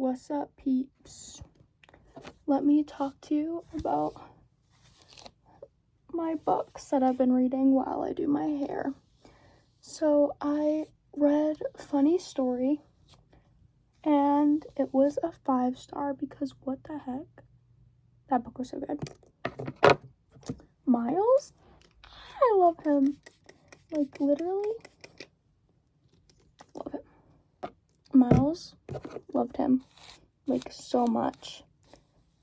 What's up, peeps? Let me talk to you about my books that I've been reading while I do my hair. So I read Funny Story, and it was a 5-star because what the heck? That book was so good. Miles? I love him. Like, literally, love him. Miles, loved him. Like, so much.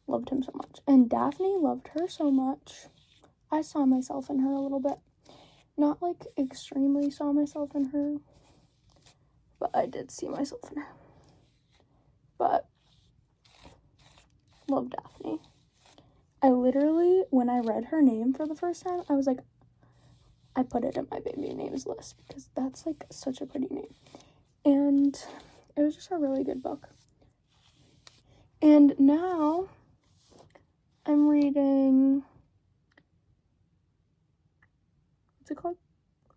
Loved him so much. And Daphne loved her so much. I saw myself in her a little bit. Not, like, extremely saw myself in her, but I did see myself in her. But, love Daphne. I literally, when I read her name for the first time, I was like, I put it in my baby names list because that's, like, such a pretty name. And it was just a really good book. And now I'm reading, what's it called?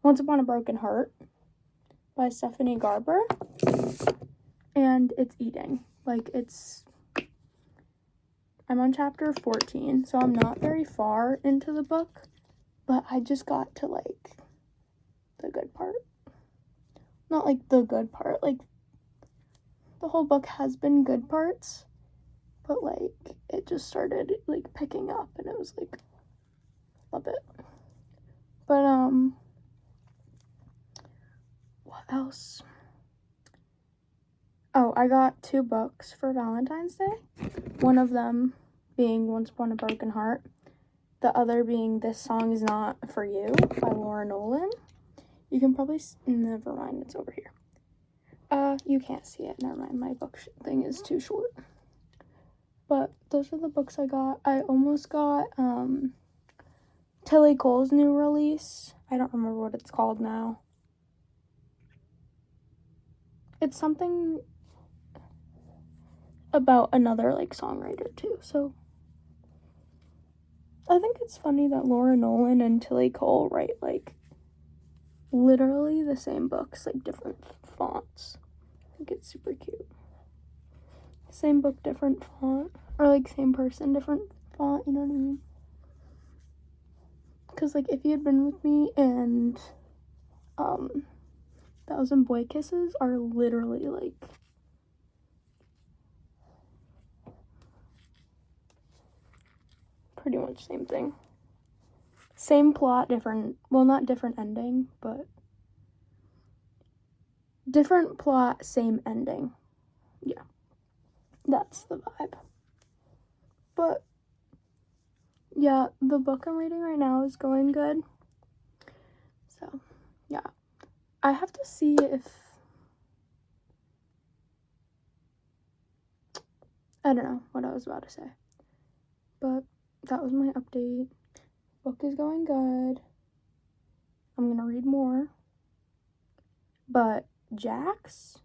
Once Upon a Broken Heart by Stephanie Garber. And it's eating. Like, I'm on chapter 14, so I'm not very far into the book, but I just got to, like, the good part. Not, like, the good part, like, the whole book has been good parts, but, like, it just started, like, picking up, and it was, like, love it. But, what else? Oh, I got 2 books for Valentine's Day. One of them being Once Upon a Broken Heart. The other being This Song Is Not For You by Laura Nolan. You can probably, never mind, it's over here. You can't see it, never mind, my book thing is too short. But those are the books I got. I almost got, Tilly Cole's new release. I don't remember what it's called now. It's something about another, like, songwriter, too, so I think it's funny that Laura Nolan and Tilly Cole write, like, literally the same books, like, different fonts. I think it's super cute. Same book, different font. Or, like, same person, different font, you know what I mean? Because, like, If You Had Been With Me and, 1,000 Boy Kisses are literally, like, pretty much same thing. Same plot, different, well, not different ending, but different plot, same ending. Yeah, that's the vibe. But, yeah, the book I'm reading right now is going good. So, yeah. I have to see if, I don't know what I was about to say. But that was my update. Book is going good. I'm going to read more. But Jax,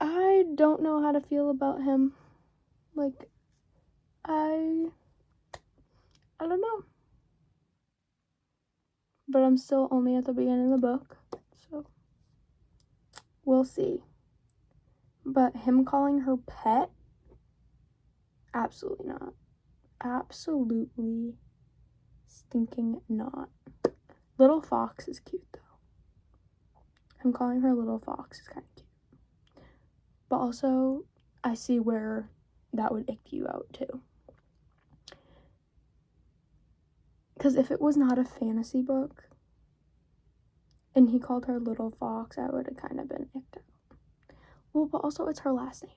I don't know how to feel about him. Like, I don't know. But I'm still only at the beginning of the book, so we'll see. But him calling her pet, absolutely not. Absolutely stinking not. Little Fox is cute, though. Him calling her Little Fox is kind of cute. But also, I see where that would ick you out, too. Because if it was not a fantasy book, and he called her Little Fox, I would have kind of been icked out. Well, but also, it's her last name.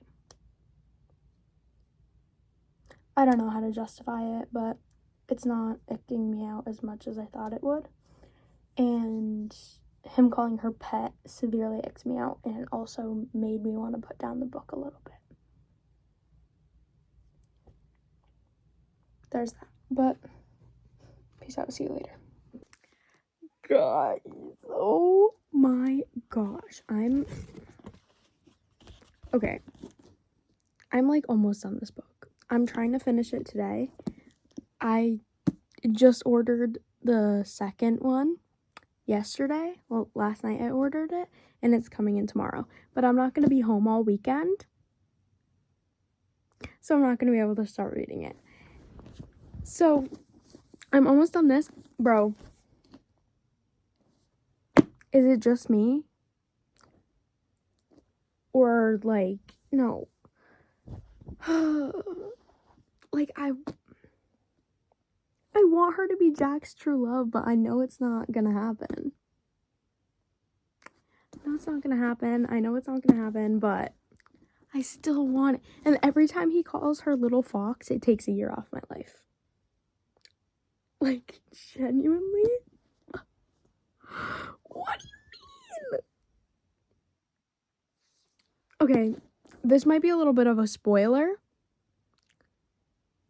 I don't know how to justify it, but it's not icking me out as much as I thought it would. And him calling her pet severely icks me out and also made me want to put down the book a little bit. There's that. But peace out. See you later. Guys, oh my gosh. I'm like almost done this book. I'm trying to finish it today. I just ordered the second one yesterday. Well, last night I ordered it, and it's coming in tomorrow. But I'm not going to be home all weekend, so I'm not going to be able to start reading it. So I'm almost done this. Bro, is it just me? Or, like, no. Like, I want her to be Jack's true love, but I know it's not gonna happen. I know it's not gonna happen, but I still want it. And every time he calls her little fox, it takes a year off my life. Like, genuinely? What do you mean? Okay, this might be a little bit of a spoiler.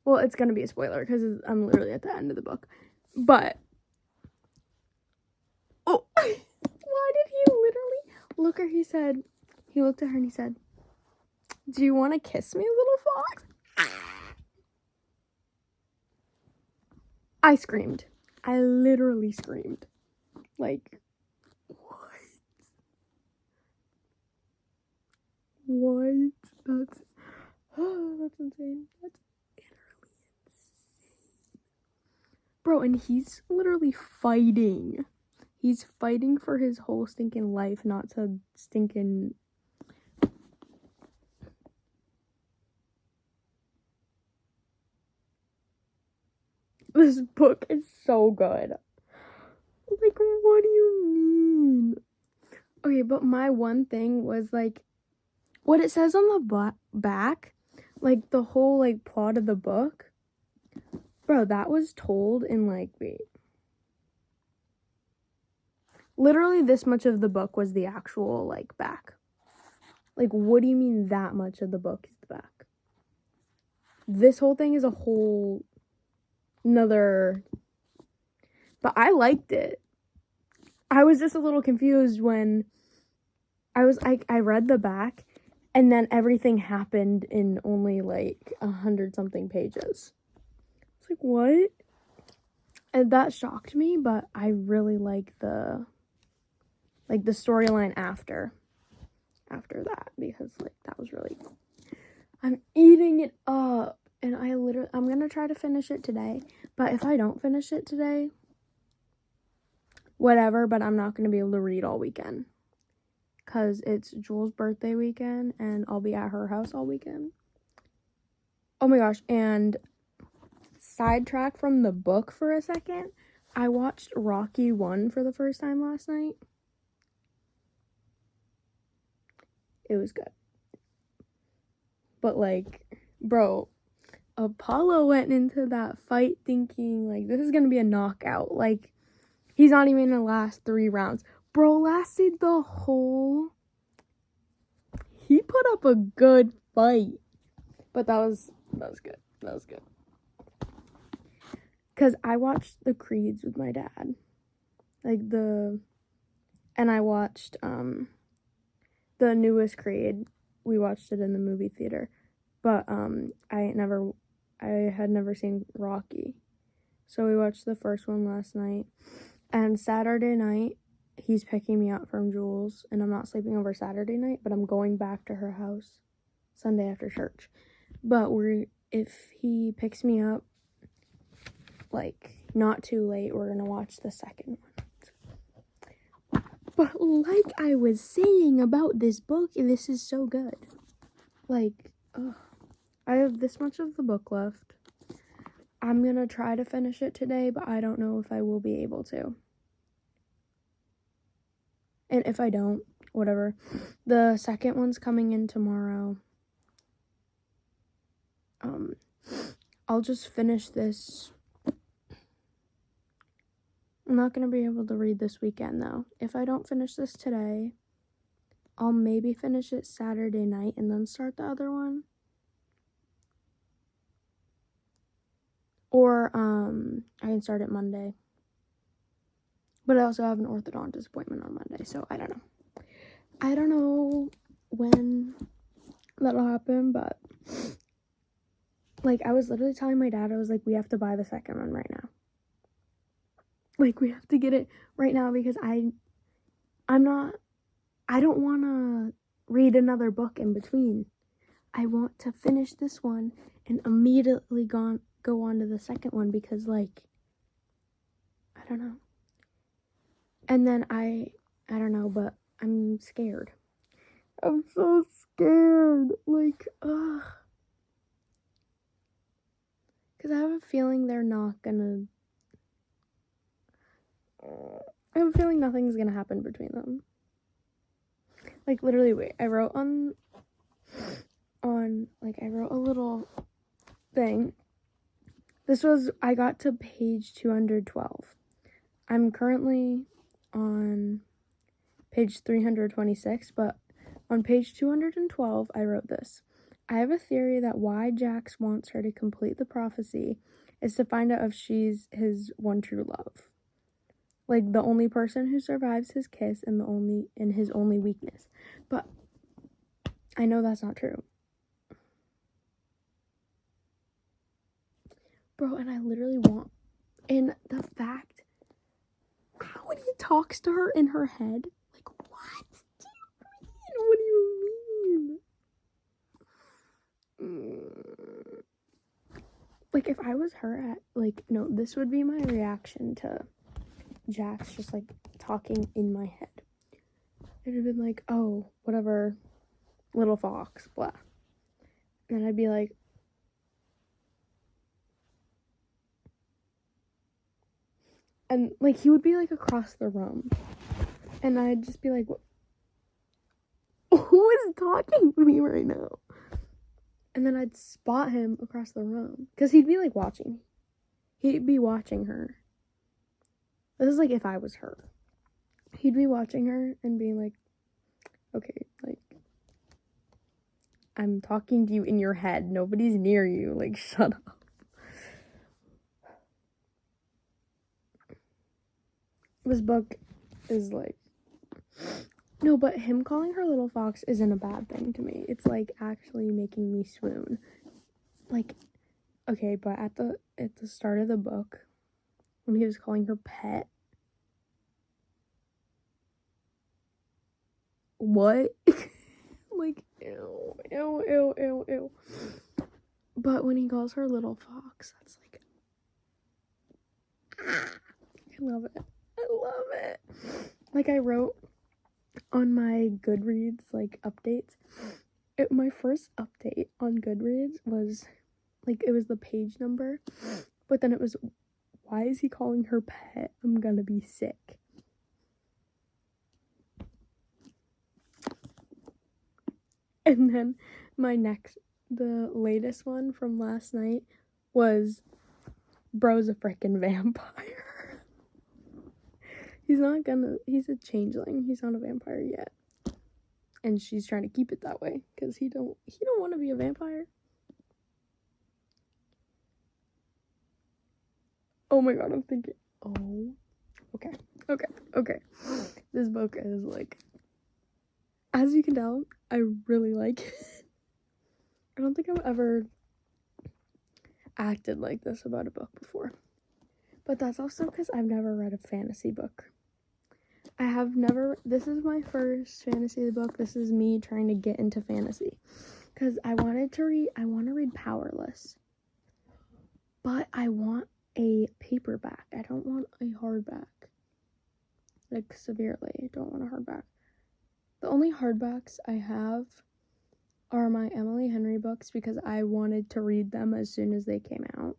Well, it's gonna be a spoiler because I'm literally at the end of the book. But, oh, why did he literally look at her? He looked at her and he said, "Do you want to kiss me, little fox?" I screamed. I literally screamed. Like, what? That's insane. That's literally insane. Bro, and he's literally fighting. He's fighting for his whole stinking life, not to stinking... This book is so good. Like, what do you mean? Okay, but my one thing was, like, what it says on the back, like, the whole, like, plot of the book. Bro, that was told in, like, wait. Literally this much of the book was the actual, like, back. Like, what do you mean that much of the book is the back? This whole thing is a whole another... But I liked it. I was just a little confused when I read the back, and then everything happened in only, like, 100-something pages. It's like, what? And that shocked me, but I really like the storyline after that, because, like, that was really... I'm eating it up, and I'm gonna try to finish it today, but if I don't finish it today, whatever, but I'm not gonna be able to read all weekend, because it's Jules' birthday weekend, and I'll be at her house all weekend. Oh my gosh, and sidetrack from the book for a second, I watched Rocky 1 for the first time last night. It was good. But, like, bro, Apollo went into that fight thinking, like, this is gonna be a knockout. Like, he's not even gonna last 3 rounds. Bro lasted the whole... He put up a good fight. But that was good. That was good. Because I watched the Creeds with my dad. And I watched, the newest Creed. We watched it in the movie theater. But, I had never seen Rocky. So we watched the first one last night. And Saturday night, he's picking me up from Jules. And I'm not sleeping over Saturday night, but I'm going back to her house Sunday after church. But if he picks me up, like, not too late, we're gonna watch the second one. But like I was saying about this book, this is so good. Like, I have this much of the book left. I'm gonna try to finish it today, but I don't know if I will be able to. And if I don't, whatever. The second one's coming in tomorrow. I'll just finish this. I'm not gonna be able to read this weekend, though. If I don't finish this today, I'll maybe finish it Saturday night and then start the other one. Or, I can start it Monday. But I also have an orthodontist appointment on Monday, so I don't know. I don't know when that'll happen, but, like, I was literally telling my dad, I was like, we have to buy the second one right now. Like, we have to get it right now, because I'm not I don't want to read another book in between. I want to finish this one and immediately go on to the second one because, like, I don't know. And then I don't know, but I'm scared. I'm so scared. Like, ugh. Because I have a feeling they're not gonna... I have a feeling nothing's gonna happen between them. Like, literally, wait. I wrote I wrote a little thing. I got to page 212. I'm currently on page 326, but on page 212, I wrote this. I have a theory that why Jax wants her to complete the prophecy is to find out if she's his one true love. Like, the only person who survives his kiss and his only weakness. But I know that's not true. Bro, and I literally want... And the fact... When he talks to her in her head, like, what do you mean? What do you mean? Like, if I was her no, this would be my reaction to Jax just, like, talking in my head. It would have been like, oh, whatever, little fox, blah. And then I'd be like, and, like, he would be, like, across the room. And I'd just be like, who is talking to me right now? And then I'd spot him across the room. Because he'd be, like, watching. He'd be watching her. This is, like, if I was her. He'd be watching her and being like, okay, like, I'm talking to you in your head. Nobody's near you. Like, shut up. This book is, like... No, but him calling her little fox isn't a bad thing to me. It's, like, actually making me swoon. Like, okay, but at the start of the book, when he was calling her pet, what? Like, ew, ew, ew, ew, ew. But when he calls her little fox, that's like... I love it. I love it. Like, I wrote on my Goodreads, like, updates. My first update on Goodreads was, like, it was the page number. But then it was, why is he calling her pet? I'm gonna be sick. And then the latest one from last night was, bro's a frickin' vampire. He's a changeling. He's not a vampire yet. And she's trying to keep it that way, because he don't want to be a vampire. Oh my god, I'm thinking, oh, okay. This book is, like, as you can tell, I really like it. I don't think I've ever acted like this about a book before. But that's also because I've never read a fantasy book. This is my first fantasy book. This is me trying to get into fantasy. Because I want to read Powerless. But I want a paperback. I don't want a hardback. Like, severely. I don't want a hardback. The only hardbacks I have are my Emily Henry books because I wanted to read them as soon as they came out.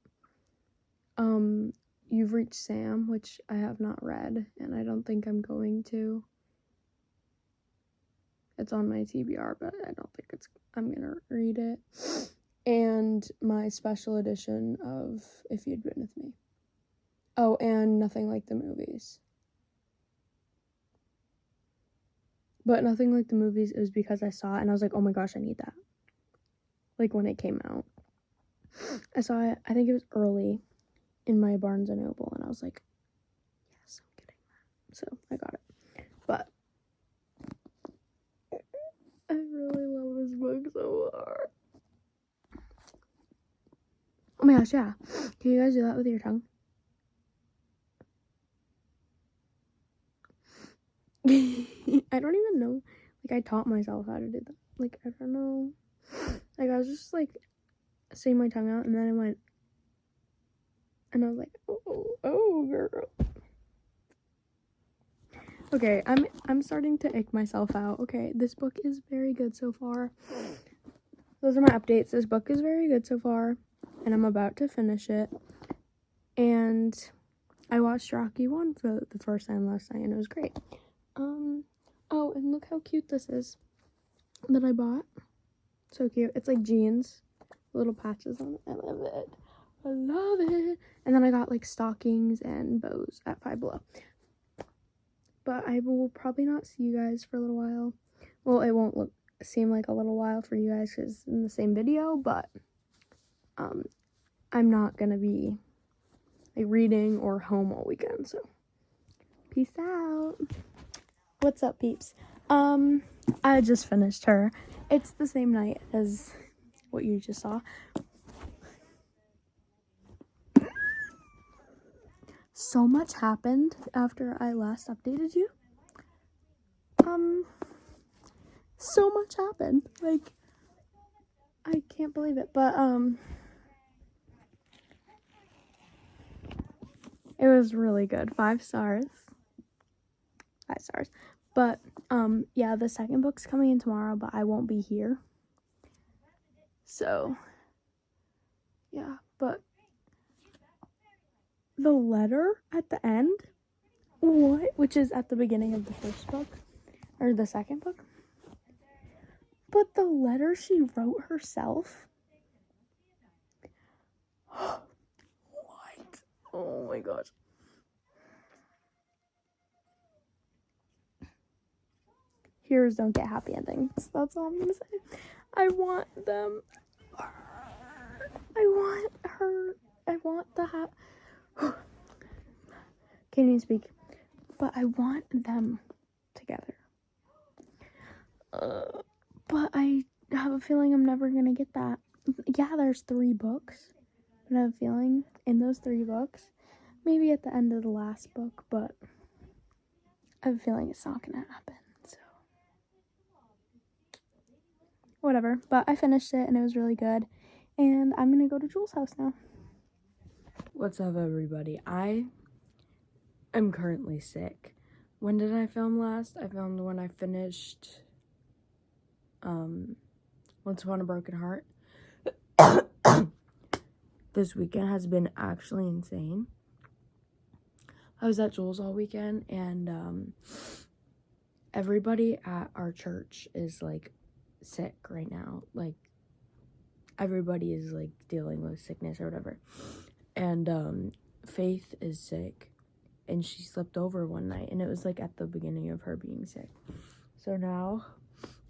You've Reached Sam, which I have not read, and I don't think I'm going to. It's on my TBR, but I don't think I'm gonna read it. And my special edition of If You'd Been With Me. Oh, and Nothing Like the Movies. But Nothing Like the Movies, it was because I saw it, and I was like, oh my gosh, I need that. Like, when it came out. I saw it, I think it was early in my Barnes & Noble, and I was like, yes, I'm getting that. So, I got it. But I really love this book so hard. Oh my gosh, yeah. Can you guys do that with your tongue? I don't even know. Like, I taught myself how to do that. Like, I don't know. Like, I was just, like, saying my tongue out, and then I went, and I was like, oh, girl. Okay, I'm starting to ick myself out. Okay, this book is very good so far. Those are my updates. This book is very good so far, and I'm about to finish it. And I watched Rocky 1 for the first time last night, and it was great. Oh, and look how cute this is that I bought. So cute. It's like jeans, little patches on it. I love it. I love it. And then I got like stockings and bows at Five Below. But I will probably not see you guys for a little while. Well, it won't seem like a little while for you guys because it's in the same video, but I'm not gonna be like reading or home all weekend, so peace out. What's up, peeps? I just finished her. It's the same night as what you just saw. So much happened after I last updated you. So much happened. Like, I can't believe it. But, it was really good. 5 stars. 5 stars. But, yeah, the second book's coming in tomorrow, but I won't be here. So, yeah, but the letter at the end, which is at the beginning of the first book, or the second book, but the letter she wrote herself, what? Oh my gosh. Heroes don't get happy endings. That's all I'm gonna say. I want them. I want her. I want the can't even speak. But I want them together. But I have a feeling I'm never gonna get that. Yeah, there's 3 books. But I have a feeling in those 3 books, maybe at the end of the last book, but I have a feeling it's not gonna happen. So whatever. But I finished it and it was really good. And I'm gonna go to Jules' house now. What's up, everybody? I am currently sick. When did I film last? I filmed when I finished Once Upon a Broken Heart. This weekend has been actually insane. I was at Jules all weekend, and everybody at our church is like sick right now. Like, everybody is like dealing with sickness or whatever. And Faith is sick, and she slept over one night, and it was like at the beginning of her being sick. So now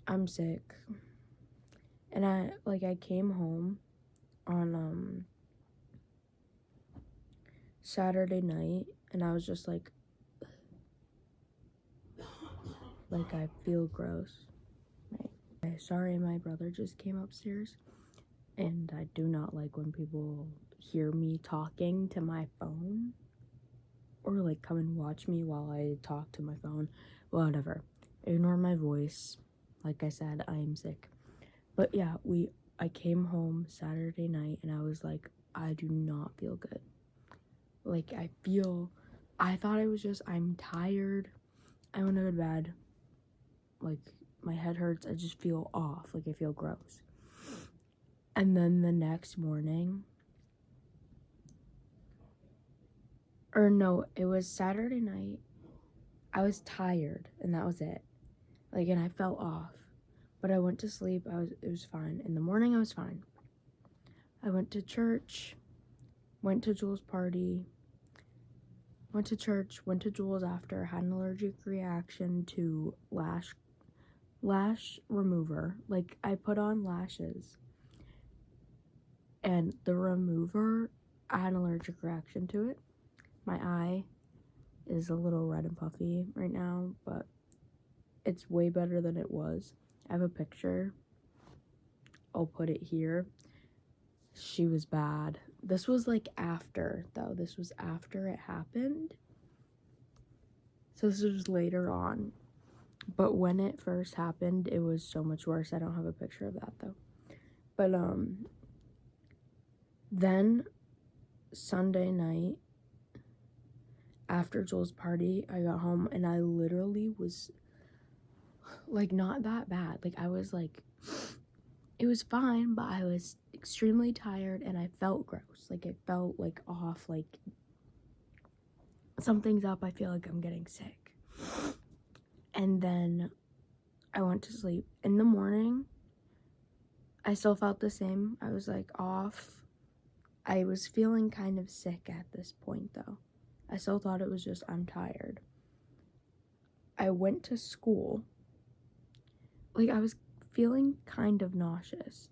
I'm sick, and I came home on Saturday night, and I was just like I feel gross. Right? Sorry, my brother just came upstairs, and I do not like when people hear me talking to my phone, or like come and watch me while I talk to my phone. Whatever. Ignore my voice. Like I said, I am sick. But yeah, I came home Saturday night, and I was like, I do not feel good. Like, I thought it was just, I'm tired. I want to go to bed. Like, my head hurts. I just feel off. Like, I feel gross. And then the next morning, or no, it was Saturday night. I was tired, and that was it. Like, and I felt off. But I went to sleep. It was fine. In the morning, I was fine. I went to church, went to Jules' party, went to church, went to Jules after, had an allergic reaction to lash remover. Like, I put on lashes, and the remover, I had an allergic reaction to it. My eye is a little red and puffy right now, but it's way better than it was. I have a picture. I'll put it here. She was bad. This was like after, though. This was after it happened. So this was later on. But when it first happened, it was so much worse. I don't have a picture of that though. But then Sunday night after Joel's party, I got home and I literally was like not that bad. Like I was like, it was fine, but I was extremely tired and I felt gross. Like it felt like off, like something's up. I feel like I'm getting sick. And then I went to sleep. In the morning, I still felt the same. I was like off. I was feeling kind of sick at this point though. I still thought it was just I'm tired. I went to school. Like I was feeling kind of nauseous.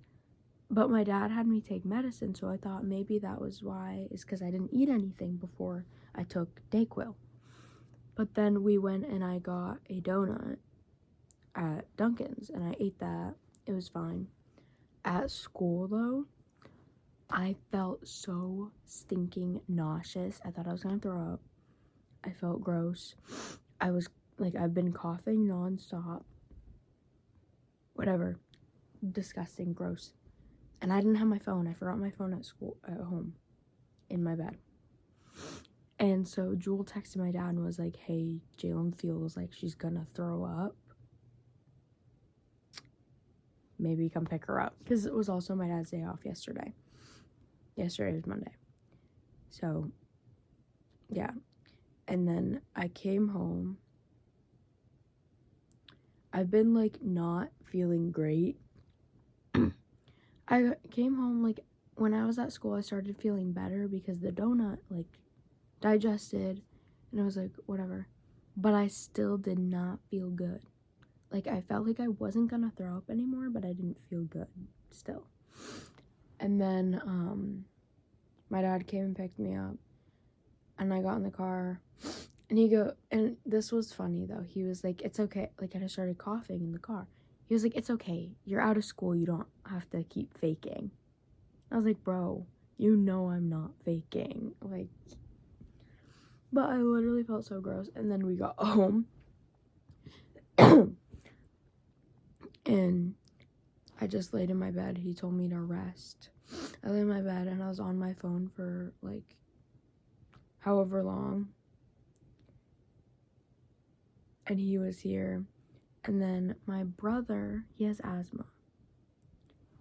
But my dad had me take medicine, so I thought maybe that was why, is because I didn't eat anything before I took Dayquil. But then we went and I got a donut at Dunkin's, and I ate that. It was fine. At school, though, I felt so stinking nauseous. I thought I was gonna throw up. I felt gross. I was, like, I've been coughing nonstop. Whatever. Disgusting, gross. And I didn't have my phone. I forgot my phone at home, in my bed. And so Jewel texted my dad and was like, hey, Jalen feels like she's gonna throw up. Maybe come pick her up. Because it was also my dad's day off yesterday. Yesterday was Monday. So, yeah. And then I came home. I've been, like, not feeling great. I came home, like, when I was at school, I started feeling better because the donut, like, digested, and I was like, whatever. But I still did not feel good. Like, I felt like I wasn't gonna throw up anymore, but I didn't feel good still. And then, my dad came and picked me up, and I got in the car, and this was funny, though. He was like, it's okay. Like, I just started coughing in the car. He was like, it's okay. You're out of school. You don't have to keep faking. I was like, bro, you know I'm not faking. Like, but I literally felt so gross. And then we got home. And I just laid in my bed. He told me to rest. I lay in my bed and I was on my phone for, like, however long. And he was here. And then my brother, he has asthma.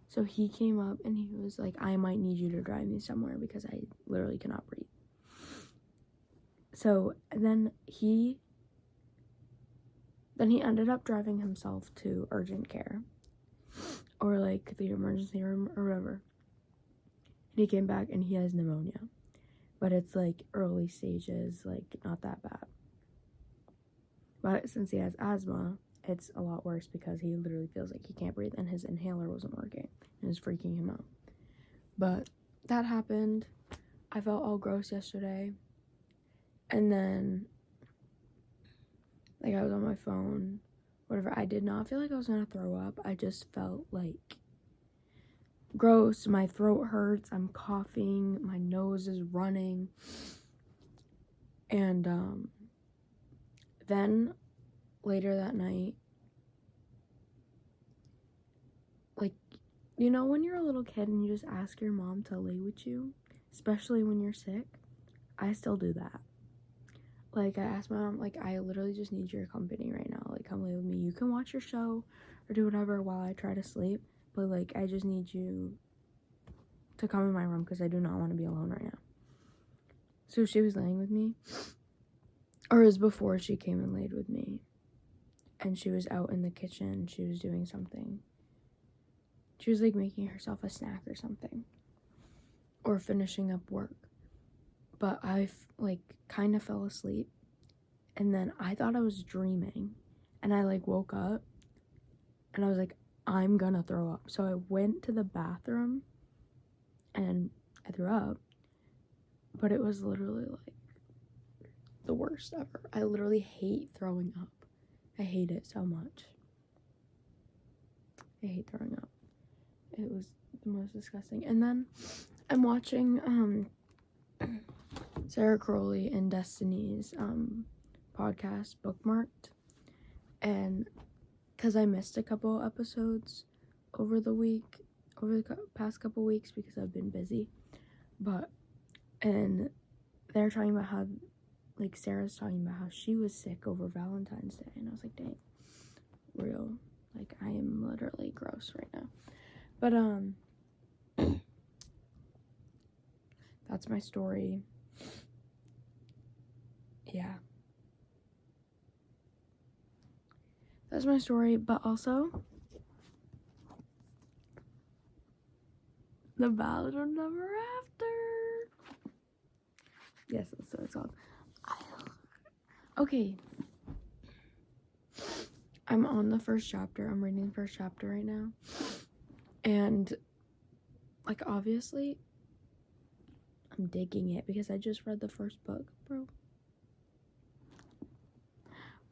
So he came up and he was like, I might need you to drive me somewhere because I literally cannot breathe. So then he ended up driving himself to urgent care or like the emergency room or whatever. And he came back and he has pneumonia. But it's like early stages, like not that bad. But since he has asthma, it's a lot worse because he literally feels like he can't breathe and his inhaler wasn't working and it was freaking him out. But that happened. I felt all gross yesterday. And then, like, I was on my phone, whatever. I did not feel like I was gonna throw up. I just felt like gross. My throat hurts. I'm coughing. My nose is running. And then later that night, like, you know when you're a little kid and you just ask your mom to lay with you, especially when you're sick? I still do that. Like, I asked my mom, like, I literally just need your company right now. Like, come lay with me. You can watch your show or do whatever while I try to sleep. But, like, I just need you to come in my room because I do not want to be alone right now. So she was laying with me. Or it was before she came and laid with me. And she was out in the kitchen. She was doing something. She was, like, making herself a snack or something. Or finishing up work. But I, like, kind of fell asleep. And then I thought I was dreaming. And I, like, woke up. And I was like, I'm gonna throw up. So I went to the bathroom. And I threw up. But it was literally, like, the worst ever. I literally hate throwing up. I hate it so much. I hate throwing up. It was the most disgusting. And then I'm watching, Sarah Crowley and Destiny's podcast, Bookmarked, And because I missed a couple episodes over the past couple weeks because I've been busy. And they're talking about how, like, Sarah's talking about how she was sick over Valentine's Day. And I was like, dang, real. Like, I am literally gross right now. But, that's my story. Yeah. That's my story, but also The Ballad of Never After. Yes, that's what it's called. Okay. I'm on the first chapter. I'm reading the first chapter right now. And, like, obviously, I'm digging it because I just read the first book, bro.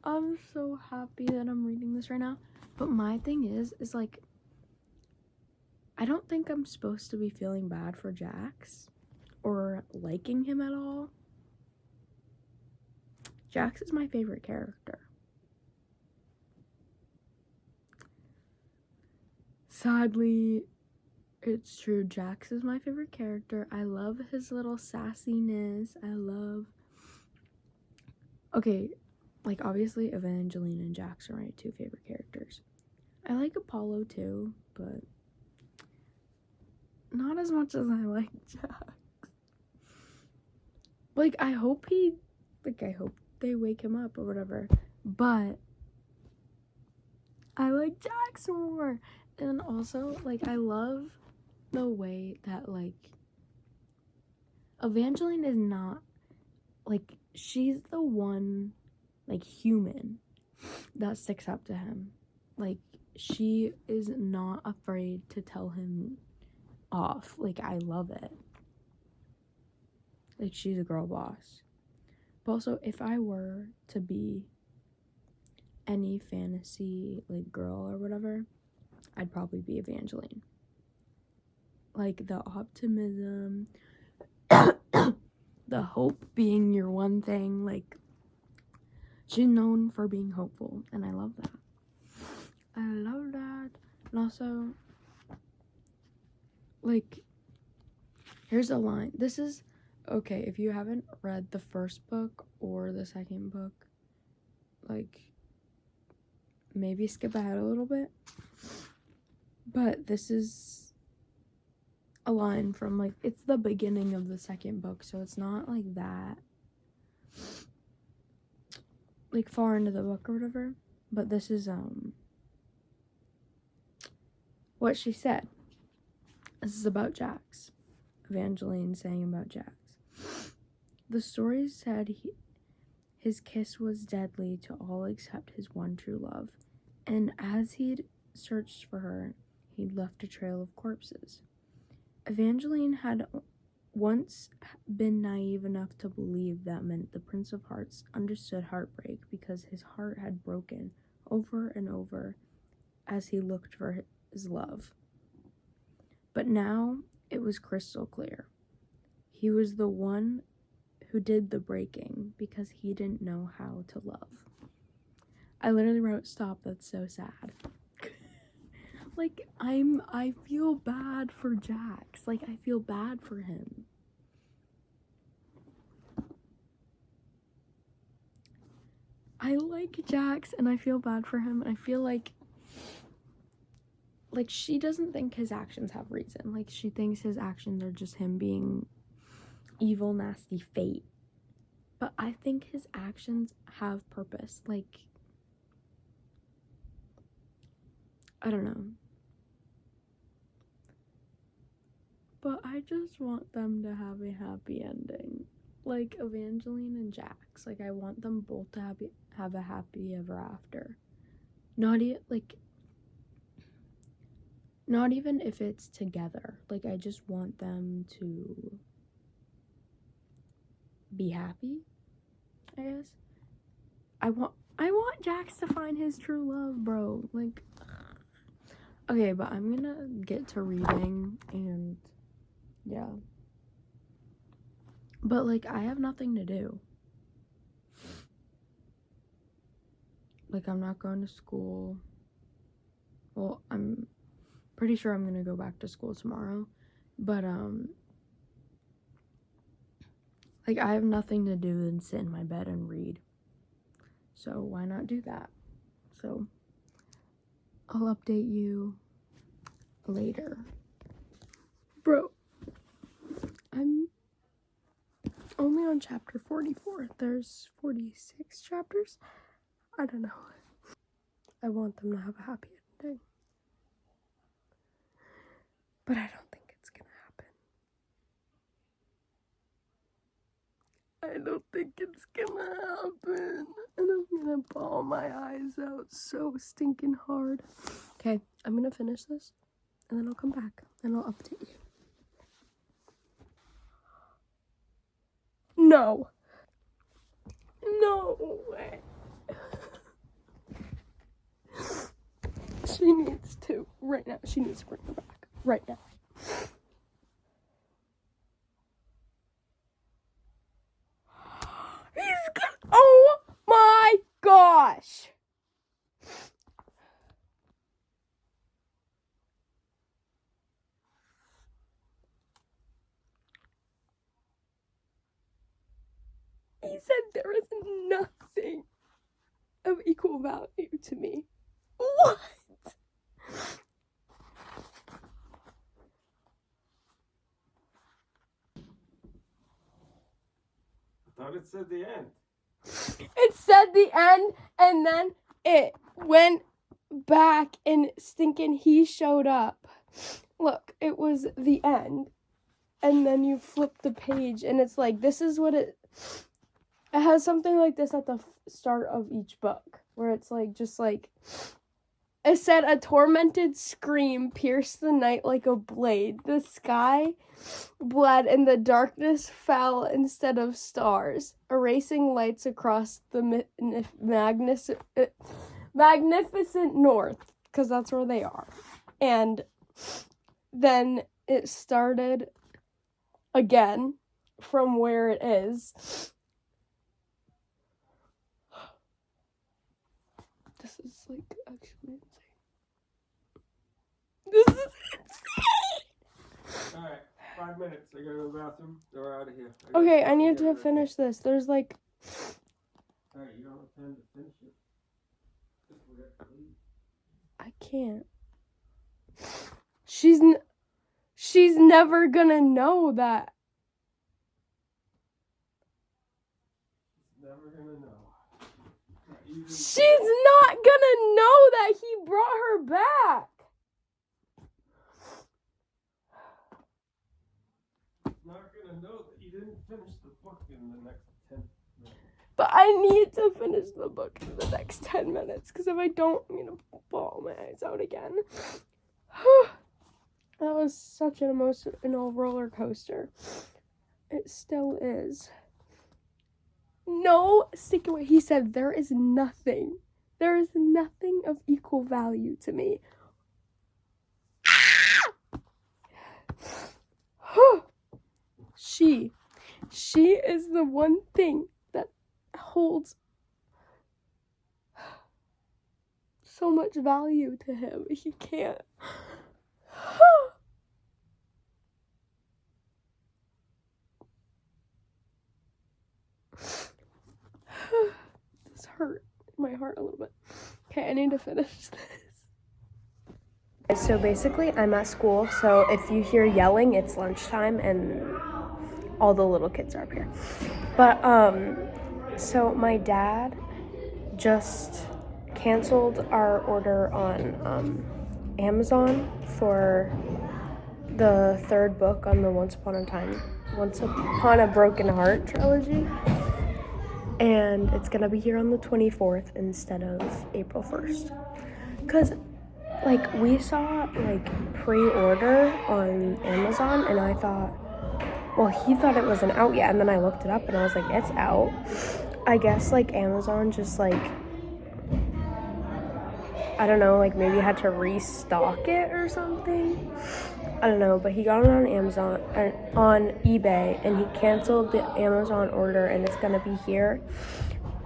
I'm so happy that I'm reading this right now. But my thing is like, I don't think I'm supposed to be feeling bad for Jax or liking him at all. Jax is my favorite character. Sadly, it's true. Jax is my favorite character. I love his little sassiness. Okay, like, obviously, Evangeline and Jax are my two favorite characters. I like Apollo too, but not as much as I like Jax. Like, I hope they wake him up or whatever, but I like Jax more. And also, like, I love the way that, like, Evangeline is not, like, she's the one, like, human that sticks up to him. Like, she is not afraid to tell him off. Like, I love it. Like, she's a girl boss. But also, if I were to be any fantasy, like, girl or whatever, I'd probably be Evangeline. Like, the optimism, the hope being your one thing, like, she's known for being hopeful, and I love that. And also, like, here's a line. This is, okay, if you haven't read the first book or the second book, like, maybe skip ahead a little bit. But this is a line from, like, it's the beginning of the second book, so it's not, like, that, like, far into the book or whatever. But this is, what she said. This is about Jax. Evangeline saying about Jax. The story said his kiss was deadly to all except his one true love, and as he'd searched for her, he'd left a trail of corpses. Evangeline had once been naive enough to believe that meant the Prince of Hearts understood heartbreak because his heart had broken over and over as he looked for his love. But now it was crystal clear. He was the one who did the breaking because he didn't know how to love. I literally wrote, stop, that's so sad. Like, I feel bad for Jax. Like, I feel bad for him. I like Jax and I feel bad for him. And I feel like she doesn't think his actions have reason. Like, she thinks his actions are just him being evil, nasty fate. But I think his actions have purpose. Like, I don't know. But I just want them to have a happy ending. Like, Evangeline and Jax. Like, I want them both to have a happy ever after. Not even if it's together. Like, I just want them to be happy, I guess. I want Jax to find his true love, bro. Like, okay, but I'm gonna get to reading, and yeah. But, like, I have nothing to do. Like, I'm not going to school. Well, I'm pretty sure I'm gonna go back to school tomorrow. But, like, I have nothing to do than sit in my bed and read. So why not do that? So I'll update you later. Bro, I'm only on chapter 44. There's 46 chapters. I don't know. I want them to have a happy ending. But I don't think it's gonna happen. I don't think it's gonna happen. And I'm gonna bawl my eyes out so stinking hard. Okay, I'm gonna finish this. And then I'll come back and I'll update you. No. No way. She needs to. Right now. She needs to bring her back. Right now. He's gonna. Oh my gosh. He said there is nothing of equal value to me. What? I thought it said the end. It said the end, and then it went back, and stinking he showed up. Look, it was the end, and then you flip the page, and it's like, this is what it has something like this at the start of each book, where it's like, just like, it said, a tormented scream pierced the night like a blade. The sky bled and the darkness fell instead of stars, erasing lights across the magnificent north, because that's where they are. And then it started again from where it is. This is like actually insane. This is insane! Alright, 5 minutes. I gotta go to the bathroom. They're out of here. Okay, I need to finish this. There's like... Alright, you don't have time to finish it. Just forget to leave. I can't. She's never gonna know that. She's never gonna know. She's not gonna know that he brought her back. She's not gonna know that you didn't finish the book in the next 10 minutes. But I need to finish the book in the next 10 minutes, because if I don't, I'm gonna bawl my eyes out again. That was such an emotional roller coaster. It still is. No, stick away. He said, there is nothing. There is nothing of equal value to me. She is the one thing that holds so much value to him. He can't. This hurt my heart a little bit. Okay, I need to finish this. So basically, I'm at school, so if you hear yelling, it's lunchtime, and all the little kids are up here. But, so my dad just canceled our order on, Amazon for the third book on the Once Upon a Broken Heart trilogy. And it's gonna be here on the 24th instead of April 1st. Because, like, we saw, like, pre-order on Amazon, and I thought, well, he thought it wasn't out yet, and then I looked it up, and I was like, it's out. I guess, like, Amazon just, like, I don't know, like, maybe had to restock it or something. I don't know, but he got it on Amazon, on eBay, and he canceled the Amazon order, and it's gonna be here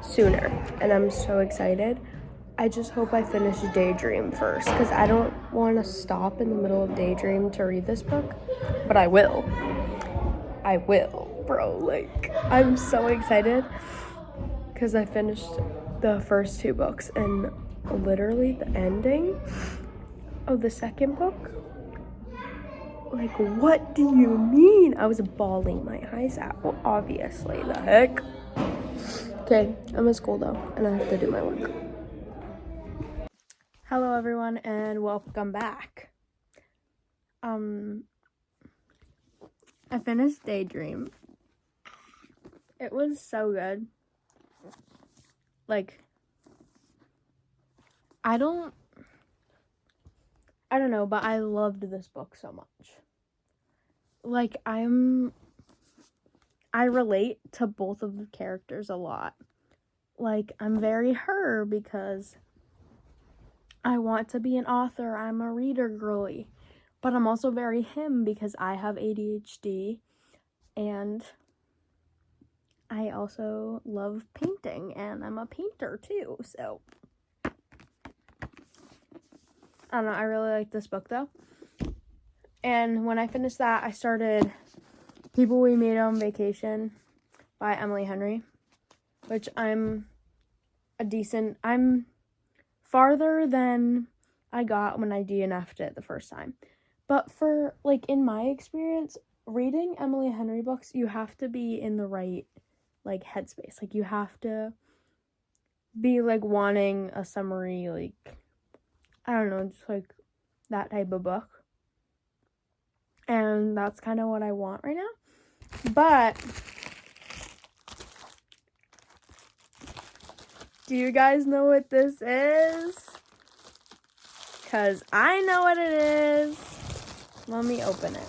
sooner, and I'm so excited. I just hope I finish Daydream first, because I don't want to stop in the middle of Daydream to read this book, but I will. I will, bro. Like, I'm so excited, because I finished the first 2 books, and literally the ending of the second book, like, what do you mean? I was bawling my eyes out, obviously. The heck? Okay, I'm at school though, and I have to do my work. Hello everyone, and welcome back. I finished Daydream. It was so good. Like, I don't know, but I loved this book so much. Like, I relate to both of the characters a lot. Like, I'm very her because I want to be an author. I'm a reader girly. But I'm also very him because I have ADHD and I also love painting and I'm a painter too. So, I don't know. I really like this book though. And when I finished that, I started People We Meet on Vacation by Emily Henry, which I'm farther than I got when I DNF'd it the first time. But for, like, in my experience, reading Emily Henry books, you have to be in the right, like, headspace. Like, you have to be, like, wanting a summary, like, I don't know, just, like, that type of book. And that's kind of what I want right now. But do you guys know what this is? Because I know what it is. Let me open it.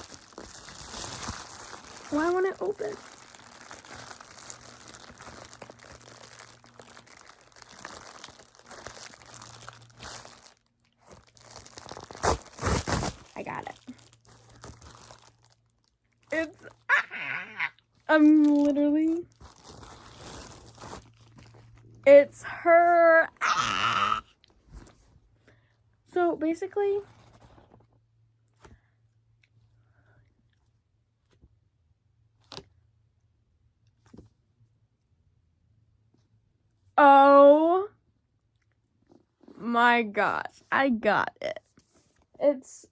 Why won't it open? I got it. It's her. So basically, oh my gosh, I got it. It's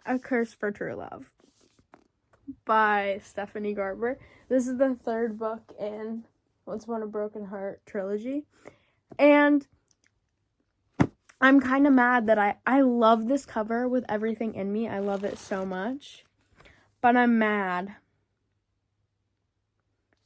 A Curse for True Love by Stephanie Garber. This is the 3rd book in Once Upon a Broken Heart trilogy. And I'm kind of mad that I love this cover with everything in me. I love it so much. But I'm mad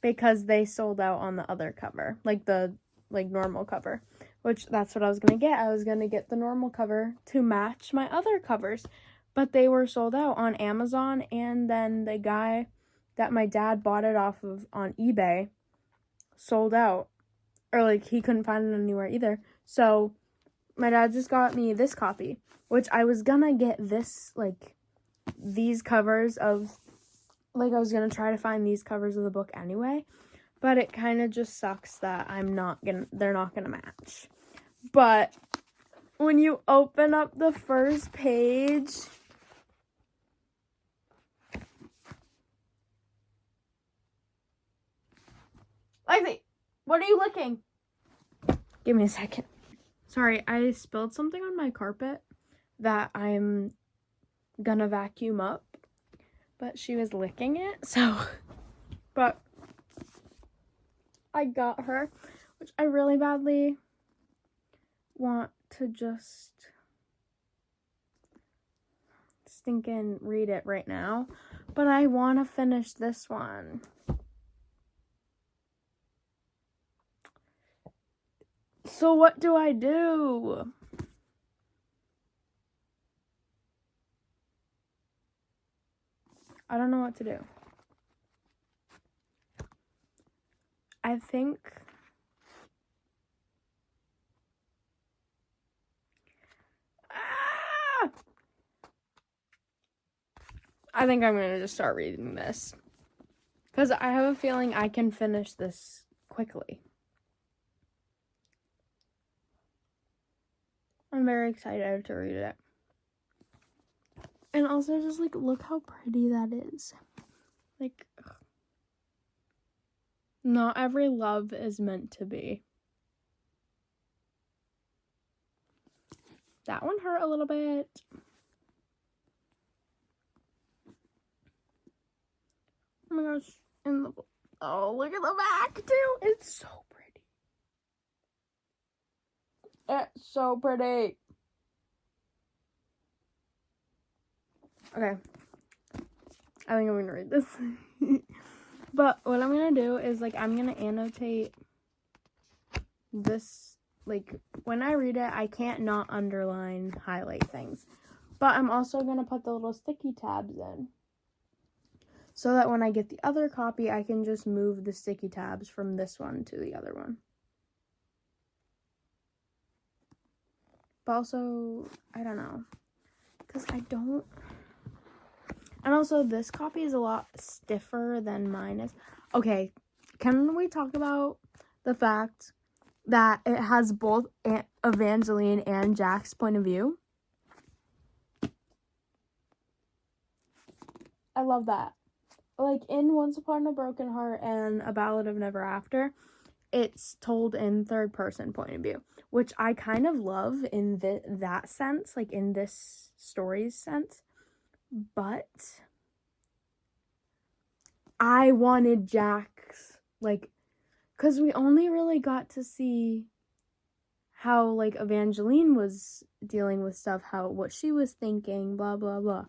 because they sold out on the other cover, like the normal cover, which that's what I was going to get. I was going to get the normal cover to match my other covers, but they were sold out on Amazon, and then the guy that my dad bought it off of on eBay sold out, or like he couldn't find it anywhere either. So my dad just got me this copy, which I was gonna get this, like, these covers of, like, I was gonna try to find these covers of the book anyway, but it kind of just sucks that they're not gonna match. But when you open up the first page, Lexi, what are you licking? Give me a second. Sorry, I spilled something on my carpet that I'm gonna vacuum up, but she was licking it, so, but I got her, which I really badly want to just stinking read it right now, but I want to finish this one. So what do? I don't know what to do. I think I'm going to just start reading this, because I have a feeling I can finish this quickly. I'm very excited to read it. And also just like look how pretty that is. Like, not every love is meant to be. That one hurt a little bit. Oh my gosh. Oh, look at the back too. It's so pretty. It's so pretty. Okay. I think I'm gonna read this. But what I'm gonna do is like I'm gonna annotate this. Like when I read it, I can't not underline, highlight things. But I'm also gonna put the little sticky tabs in, so that when I get the other copy, I can just move the sticky tabs from this one to the other one. But also, I don't know, because I don't. And also, this copy is a lot stiffer than mine is. Okay, can we talk about the fact that it has both Evangeline and Jack's point of view? I love that. Like, in Once Upon a Broken Heart and A Ballad of Never After, it's told in third person point of view, which I kind of love in that sense, like in this story's sense. But I wanted Jack's, like, because we only really got to see how, like, Evangeline was dealing with stuff, what she was thinking, blah, blah, blah.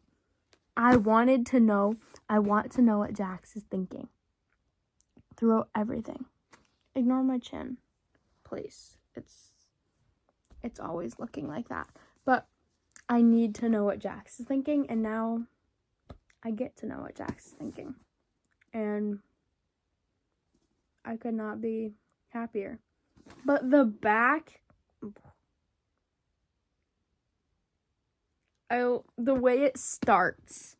I want to know what Jax is thinking throughout everything. Ignore my chin, please. It's always looking like that. But I need to know what Jax is thinking, and now I get to know what Jax is thinking. And I could not be happier. But the back, the way it starts,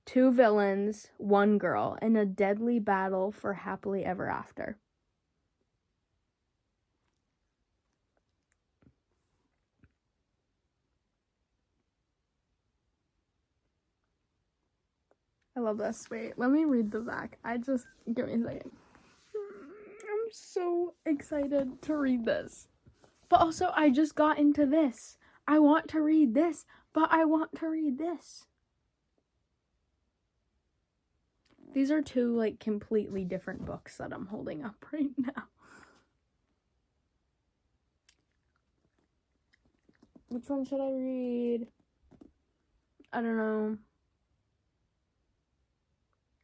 2 villains, 1 girl, in a deadly battle for happily ever after. I love this. Wait, let me read the back. Give me a second. I'm so excited to read this. But also, I just got into this. I want to read this, but I want to read this. These are 2, like, completely different books that I'm holding up right now. Which one should I read? I don't know.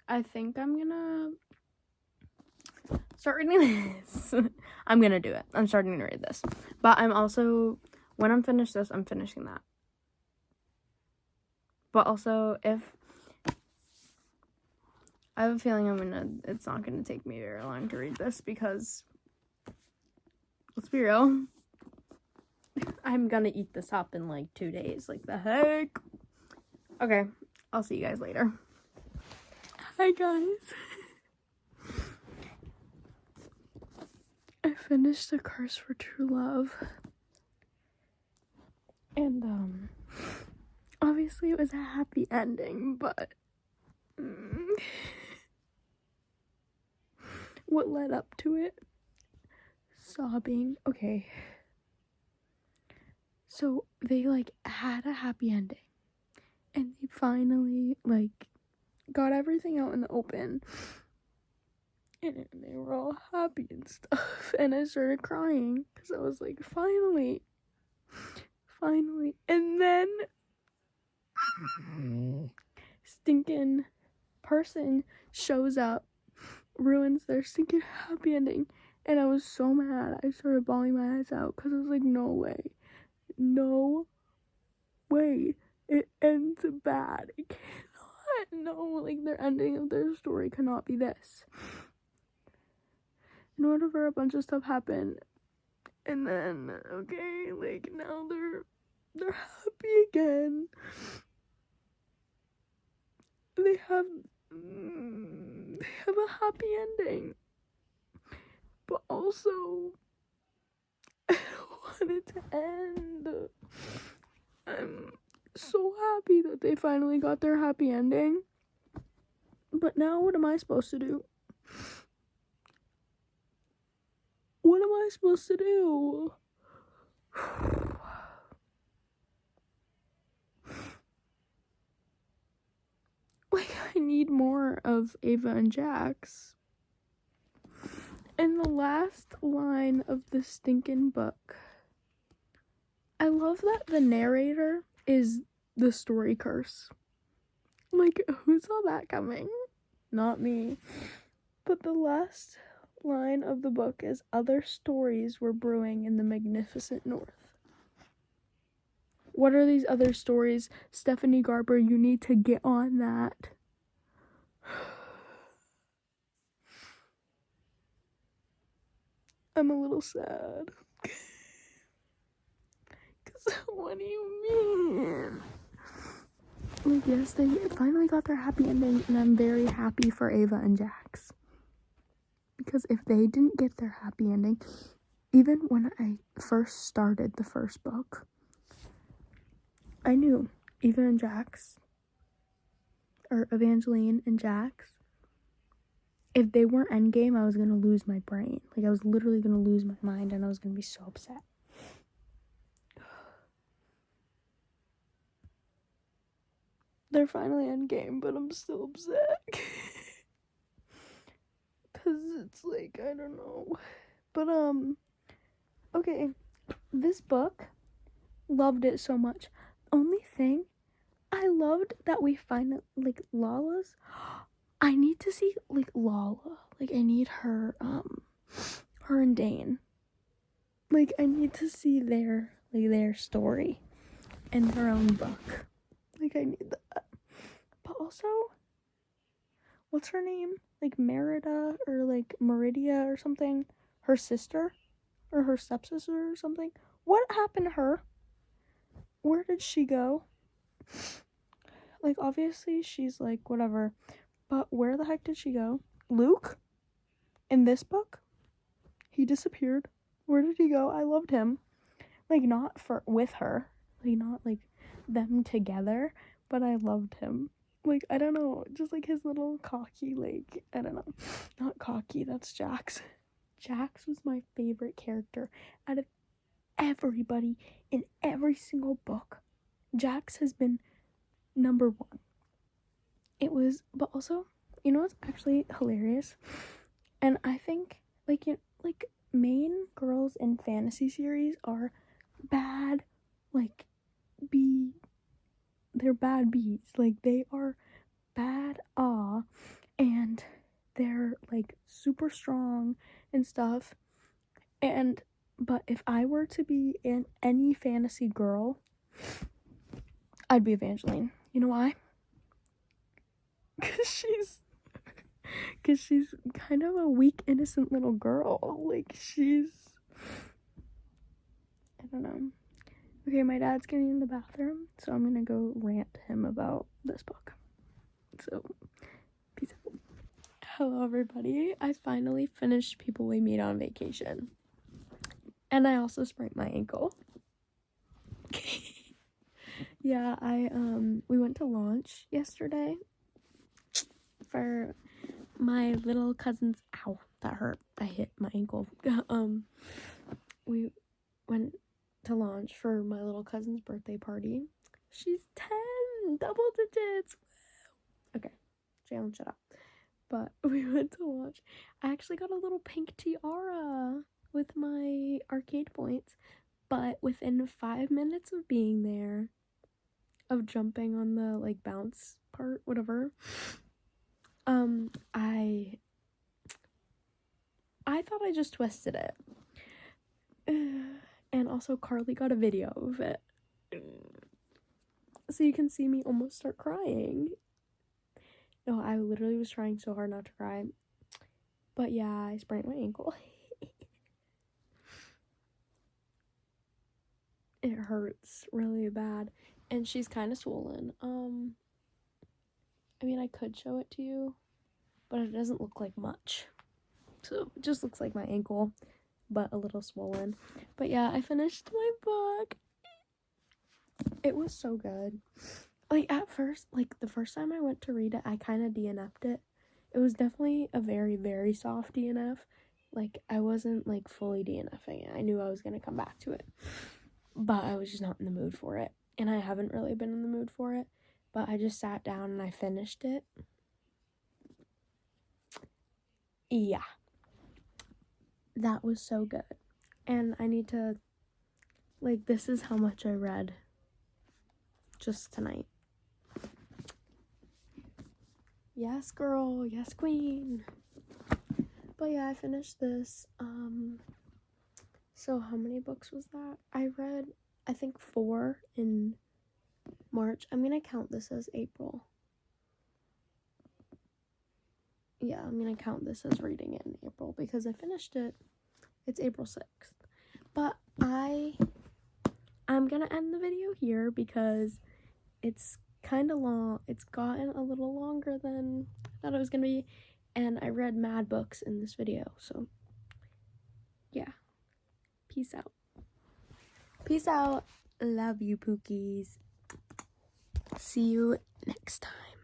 I think I'm gonna start reading this. I'm gonna do it. I'm starting to read this. But I'm also, when I'm finished this, I'm finishing that. But also, I have a feeling it's not gonna take me very long to read this because, let's be real, I'm gonna eat this up in like 2 days. Like, the heck? Okay, I'll see you guys later. Hi guys. I finished The Curse for True Love. And obviously it was a happy ending, but what led up to it? Sobbing. Okay. So they like had a happy ending. And they finally like got everything out in the open. And they were all happy and stuff. And I started crying because I was like, finally. And then stinking person shows up, ruins their stinking happy ending. And I was so mad. I started bawling my eyes out because I was like, no way. It ends bad. It cannot. No, like, their ending of their story cannot be this. In order for a bunch of stuff happen, and then, okay, like, now they're happy again. They have they have a happy ending. But also, I don't want it to end. I'm so happy that they finally got their happy ending. But now what am I supposed to do? What am I supposed to do? Like, I need more of Ava and Jax. In the last line of the stinking book, I love that the narrator is the story curse. Like, who saw that coming? Not me. But the last line of the book is, other stories were brewing in the magnificent north. What are these other stories? Stephanie Garber, you need to get on that. I'm a little sad. Cause what do you mean? Like, yes, they finally got their happy ending, and I'm very happy for Ava and Jax. Because if they didn't get their happy ending, even when I first started the first book, I knew Eva and Jax, or Evangeline and Jax, if they weren't endgame, I was gonna lose my brain. Like, I was literally gonna lose my mind, and I was gonna be so upset. They're finally endgame, but I'm still upset. Cause it's like, I don't know. But, okay, this book, loved it so much. Only thing, I loved that we finally, like, Lala's, I need to see, like, Lala. Like, I need her, her and Dane. Like, I need to see their story in their own book. Like, I need that. But also, what's her name? Like, Merida, or, like, Meridia or something? Her sister? Or her stepsister or something? What happened to her? Where did she go? Like, obviously, she's, like, whatever. But where the heck did she go? Luke? In this book? He disappeared. Where did he go? I loved him. Like, not with her. Like, not, like, them together. But I loved him. Like, I don't know. Just, like, his little cocky, like, I don't know. Not cocky, that's Jax. Jax was my favorite character out of everybody in every single book. Jax has been number one. It was, but also, you know what's actually hilarious? And I think, like, you know, like, main girls in fantasy series are bad, like, they're bad bees. Like, they are bad, and they're, like, super strong and stuff. But if I were to be in any fantasy girl, I'd be Evangeline. You know why? Cause she's kind of a weak, innocent little girl. Like, I don't know. Okay, my dad's getting in the bathroom, so I'm gonna go rant to him about this book. So, peace out. Hello, everybody. I finally finished People We Meet on Vacation. And I also sprained my ankle. Yeah, we went to launch yesterday for my little cousin's, ow, that hurt. I hit my ankle. We went to launch for my little cousin's birthday party. She's 10, double digits. Okay, Jalen, shut up. But we went to launch. I actually got a little pink tiara with my arcade points, but within 5 minutes of being there, of jumping on the, like, bounce part, whatever, I thought I just twisted it. And also Carly got a video of it. So you can see me almost start crying. No, I literally was trying so hard not to cry. But yeah, I sprained my ankle. It hurts really bad. And she's kind of swollen. I mean, I could show it to you, but it doesn't look like much. So it just looks like my ankle, but a little swollen. But yeah, I finished my book. It was so good. Like, at first, like, the first time I went to read it, I kind of DNF'd it. It was definitely a very, very soft DNF. Like, I wasn't, like, fully DNFing it. I knew I was going to come back to it. But I was just not in the mood for it. And I haven't really been in the mood for it. But I just sat down and I finished it. Yeah. That was so good. And I need to, like, this is how much I read just tonight. Yes, girl. Yes, queen. But yeah, I finished this. So how many books was that? I read, I think 4 in March. I'm gonna count this as April. Yeah, I'm gonna count this as reading it in April because I finished it. It's April 6th. But I'm gonna end the video here because it's kind of long. It's gotten a little longer than I thought it was gonna be, and I read mad books in this video, so yeah. Peace out. Peace out. Love you, Pookies. See you next time.